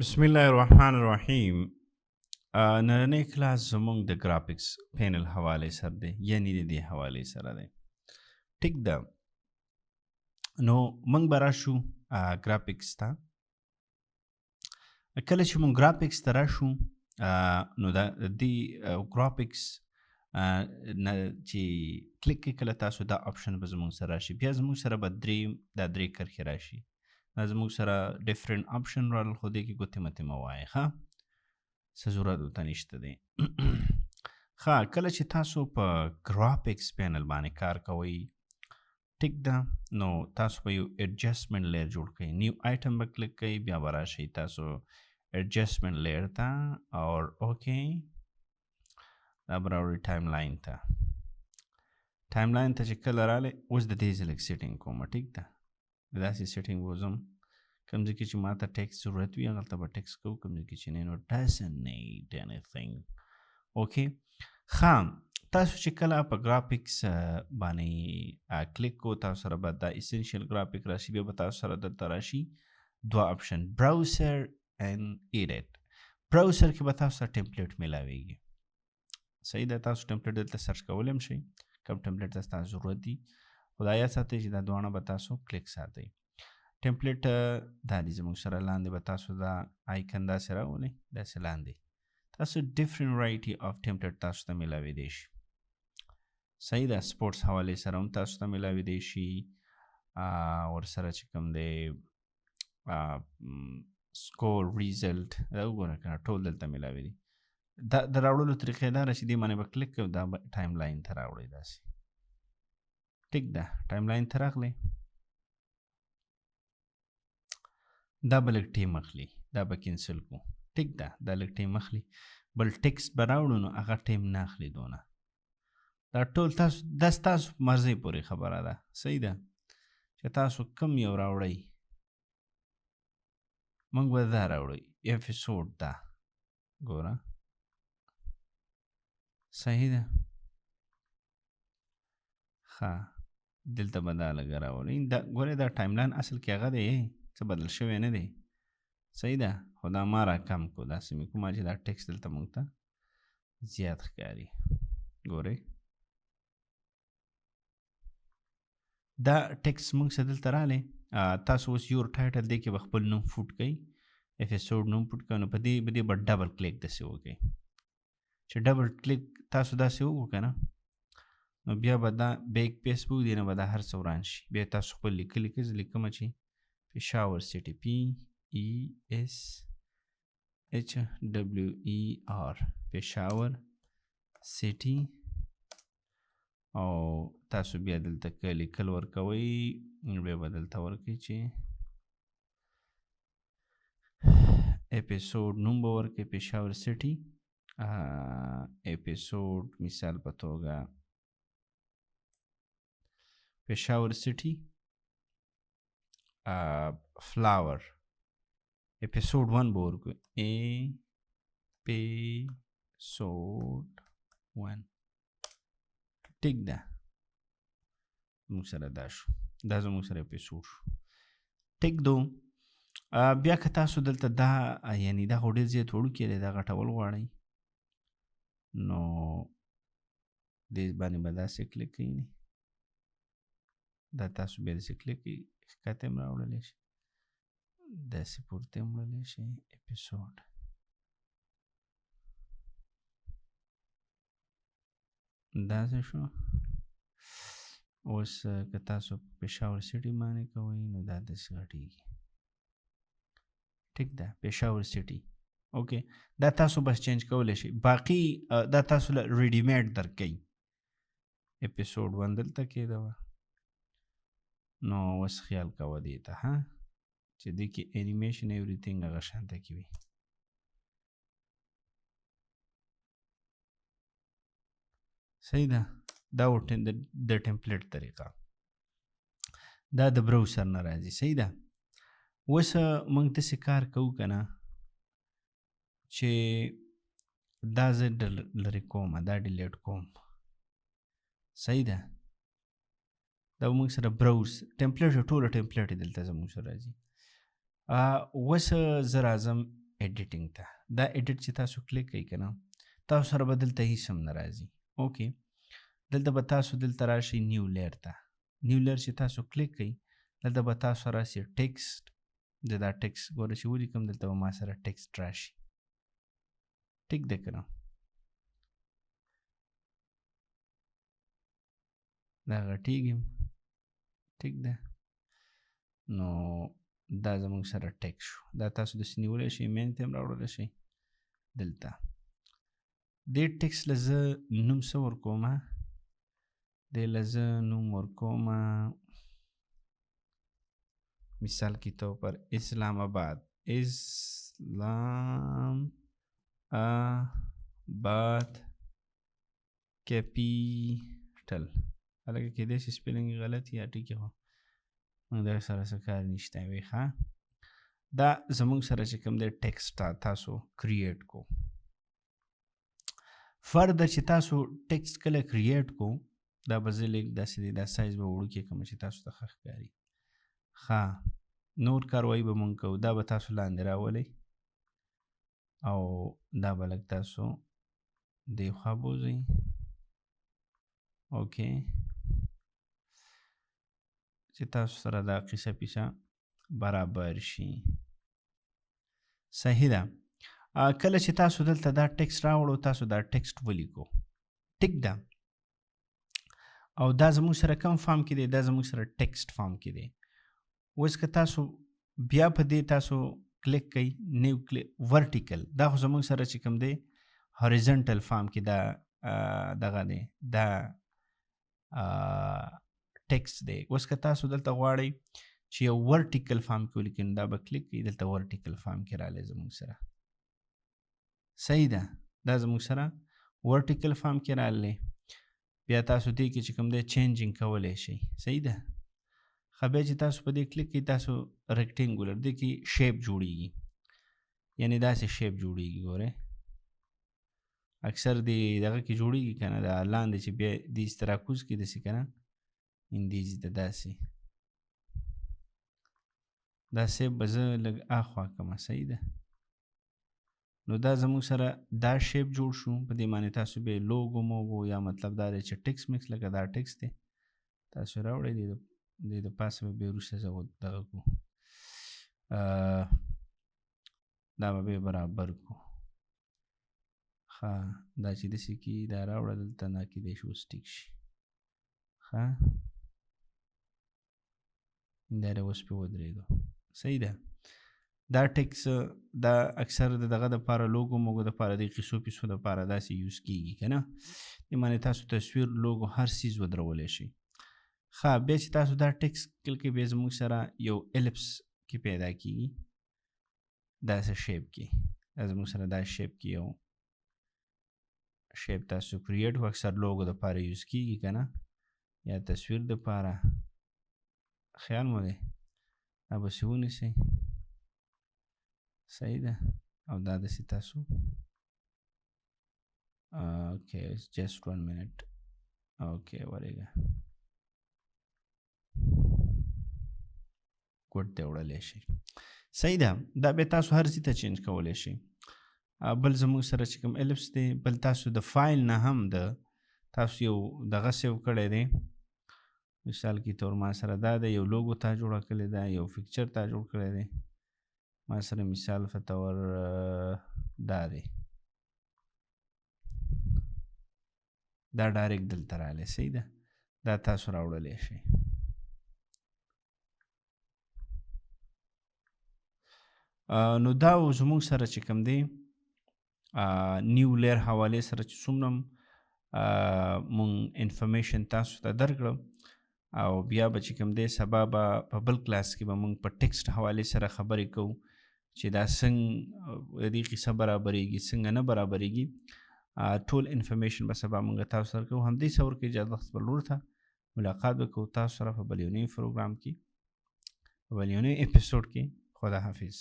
بسم الله الرحمن الرحیم. نننی کلاس زموږ د ګرافیکس پینل حواله سره دی، یعنی د دې حواله سره دی. ټیک ده، نو موږ به راشو ګرافیکس ته. کله چې موږ ګرافیکس ته راشو نو د دې ګرافیکس چې کلیک کوي کله تاسو دا آپشن به زموږ سره راشي. بیا زموږ سره به درې کرښې راشي. دا زموږ سره ډیفرنٹ آپشن رال، خو دې کې ګوتې متې مه وایئ ښه، څه ضرورت ورته نشته دی. ښه، کله چې تاسو په ګرافیکس پینل باندې کار کوئ، ټیک ده، نو تاسو به یو ایډجسټمنټ لیر جوړ کړئ. نیو آیټم به کلیک کوئ، بیا به راشئ تاسو ایډجسټمنټ لیر ته اور اوکې، دا به راوړئ ټایم لاین ته. ټایم لاین ته چې کله راغلی، اوس د دې زه لږ سیټینګ کوم. ټیک ده، داسې سیټینګ وزم کوم ځای کې چې ما ته ټیکس ضرورت وي هغلته به ټیکس کوو، کوم ځای کې چې نه، نو doesn't need anything. اوکې، ښه، تاسو چې کله په ګرافیکس باندې کلیک کو، تاسو سره به دا اسنشل ګرافیک راشي. بیا به تاسو سره دلته راشي دوه آپشن، براوزر اینډ ایډیټ. براوزر کې به تاسو سره ټمپلیټ میلاویږي. صحیح ده، تاسو ټمپلیټ دلته سرچ کولی هم شئ، کوم ټمپلیټ تاسو ضرورت دي، خو دا یاد ساتئ چې دا دواړه به تاسو کلیک ساتئ. ټمپلیټ دا دی زموږ سره، لاندې به تاسو دا آیکن داسې راولئ، داسې لاندې تاسو ډیفرنٹ وایټي آف ټمپلیټ تاسو ته میلاویدی شي. صحیح ده، سپورټس حوالې سره هم تاسو ته میلاویدی شي، ورسره چې کوم دی سکور ریزلټ دا وګوره که نه، ټول دلته میلاویدي. دا د راوړلو طریقې دا ده چې دې باندې به کلیک کوو، دا به ټایم لاین ته راوړئ داسې. ټیک ده، ټایم لاین ته راغلی، دا به لږ ټیم اخلي، دا به کینسل کو. ټیک ده، دا لږ ټیم اخلي، بل ټیکسټ به راوړو نو هغه ټیم نه اخلي دونه. دا ټول تاسو دا ستاسو مرضۍ پورې خبره ده. صحیح ده، چې تاسو کوم یو راوړئ، موږ به دا راوړئ اپیسوډ دا ګوره. صحیح ده، ښه، دلته به دا لږه راوړئ. دا ګورئ، دا ټایم لاین اصل کې هغه دی، څه بدل شوی نه دی. صحیح ده، خو دا ما را کم کو، داسې مې کومه چې دا ټیکس دلته موږ ته زیات ښکاري. ګورئ، دا ټیکس موږ سره دلته رالی. تاسو اوس یور ټایټل دی کې به خپل نوم فوټ کوئ، اپیسوډ نوم فوټ کوئ، نو په دې به ډبل کلیک داسې وکړئ. چې ډبل کلیک تاسو داسې وکړو که نه، نو بیا به دا بیک پیس به ودي، نه به دا هر څه وران شي. بیا تاسو خپل لیکلي کې زه لیکمه چې پېښور سیټي، PESHWER پېښور سیټي، او تاسو بیا دلته که لیکل ورکوئ، بیا به دلته ورکوئ چې اپیسوډ نوم به ورکوئ پېښور سیټي، اپیسوډ مثال په توګه پېښور سیټي فلاور، اپیسوډ 1 به ورکوئ، اپیسوډ 1. ټیک ده، زموږ سره دا شو، دا زموږ سره اپیسوډ شو. ټیک دو، بیا که تاسو دلته دا یعنی دا خو ډېر زیات وړوکی دی، دا غټول غواړئ، نو دې باندې به داسې کلیک کوئ، دا تاسو بیا داسې کلیک کوئ، ښکته هم راوړلی شي، داسې پورته هم وړلی شي. اپیسوډ داسې شو. اوس که تاسو پېښور سیټي باندې کوئ، نو دا داسې غټېږي. ټیک ده، پېښور سیټي. اوکې، دا تاسو بس چینج کولی شئ، باقي دا تاسو له ریډیمیډ درکوي. اپیسوډ 1 دلته کېده وه، نو اوس خیال کوه دې ته، ها، چې دې کې انیمیشن ایوریثینګ هغه شانته کې وي. صحیح ده، دا د ټمپلیټ طریقه، دا د براوزر نه راځي. صحیح ده، اوس موږ داسې کار کوو که نه چې دا زه لرې کوم، دا ډیلیټ کوم. صحیح ده، دا موږ سره براوز ټمپلیټ، ټوله ټمپلیټ دلته زموږ سره راځي. اوس زه راځم ایډیټینګ ته. دا ایډیټ چې تاسو کلیک کوئ که نه تاسو سره به دلته هېڅ هم نه راځي. اوکې دلته به تاسو دلته راشئ نیو لیر ته. نیو لیر چې تاسو کلیک کوئ دلته به تاسو راشي ټیکسټ. دا ټیکسټ ګوره چې ولیکم دلته به ما سره ټیکسټ راشي. ټیک ده که نه؟ دا غټېږي ټیک ده. نو دا زموږ سره ټیک شو. دا تاسو داسې نیولی شئ مین ته هم راوړلی شئ دلته. دې ټیکسټ له زه نوم څه ورکوم؟ دې له زه نوم ورکوم مثال के तौर पर इस्लामाबाद. इस्लामाबाद कैपिटल. हालांकि कदे से स्पेलिंग गलत या ठीक है موږ دا سره څه کار نشته وی ښه. دا زموږ سره چې کوم دی ټیکسټ تاسو کریټ کو. فردر چې تاسو ټیکسټ کله کریټ کو دا به زه لیک داسې دی دا سایز به وړوکی کړم چې تاسو ته ښه ښکاري. ښه نور کاروایي به مونږ کوو. دا به تاسو لاندې راولئ او دا به لږ تاسو دې خوا بوځئ. اوکې چې تاسو سره دا قصه پیسه برابر شي. صحیح ده. کله چې تاسو دلته دا ټیکسټ راوړو تاسو دا ټیکسټ ولیکو ټیک ده. او دا زموږ سره کوم فارم کې دی؟ دا زموږ سره ټیکسټ فارم کې دی. اوس که تاسو بیا په دې تاسو کلیک کوئ نیو کلیک ورټیکل دا خو زموږ سره چې کوم دی هوریزنټل فارم کې دا دغه دی دا ټیکسټ دی. اوس که تاسو دلته غواړئ چې یو ورټیکل فارم کې ولیکئ نو دا به کلیک کړئ دلته ورټیکل فارم کې راغلی زموږ سره. صحیح ده. دا زموږ سره ورټیکل فارم کې راغلی. بیا تاسو دې کې چې کوم دی چینجینګ کولی شئ. صحیح ده. خو بیا چې تاسو په دې کلیک کړئ تاسو ریکټینګولر دې کې شیپ جوړیږي یعنی داسې شیپ جوړیږي. ګورئ اکثر دې دغه کې جوړیږي که نه دا لاندې چې بیا دې استراکوز کې داسې که نه اندیزي ته داسې دا شیپ به زه لږ اخوا کړم. صحیح ده. نو دا زموږ سره دا شیپ جوړ شو. په دې باندې تاسو بیا لوګو موګو یا مطلب دا دی چې ټیکس میکس لکه دا ټیکس دی تاسو راوړئ دې د پاسه به بیا وروسته زه دغه کړو دا به بیا برابر کړو. ښه دا چې داسې کي دا راوړه دلته نه کیدای شي اوس ټیک شي. ښه دا دی اوس پې ودرېدو. صحیح ده. دا ټیکس دا اکثر د دغه دپاره لوګو موګو دپاره د قیسو پیسو دپاره داسې یوز کېږي که نه. دې معنی تاسو تصویر لوګو هر څیز ودرولی شئ. ښه بیا چې تاسو دا ټیکس کلکې بیا زموږ سره یو الپس کې پیدا کېږي داسې شیپ کې. دا زموږ سره دا شیپ کې یو شیپ تاسو کریټ و اکثر لوګو دپاره یوز کېږي که نه یا تصویر دپاره. خیال مو دی دا بسې ونیسئ. صحیح ده. او دا داسې تاسو اوکې جسټ 1 منټ اوکې ورېږه کوډ ته وړلی شئ. صحیح ده. دا بیا تاسو هر ځای ته چینج کولی شئ. بل زموږ سره چې کوم الپس دی بل تاسو د فایل نه هم د تاسو یو دغه سیو کړی دی. مثال کې طور ما سره دا دی یو لوګو تا جوړه کړې ده یو فکچر تا جوړ کړی دی. ما سره مثال په طور دا دی دا ډایرکټ دلته راغلی. صحیح ده. دا تاسو راوړلی شئ. نو دا زموږ سره چې کوم دی نیو لیر حوالې سره چې څومره مونږ انفرمیشن تاسو ته درکړم او بیا به چې کوم دی سبا به په بل کلاس کې به مونږ په ټیکسټ حوالې سره خبرې کوو چې دا څنګه دې قصه برابرېږي څنګه نه برابرېږي. ټول انفرمیشن به سبا مونږ تاسو سره کوو. همدې سور کې اجازه خپل ورور ته ملاقات وکړو تاسو سره په بل یو نوي پروګرام کې په بل یو نوي اپیسوډ کې. خدا حافظ.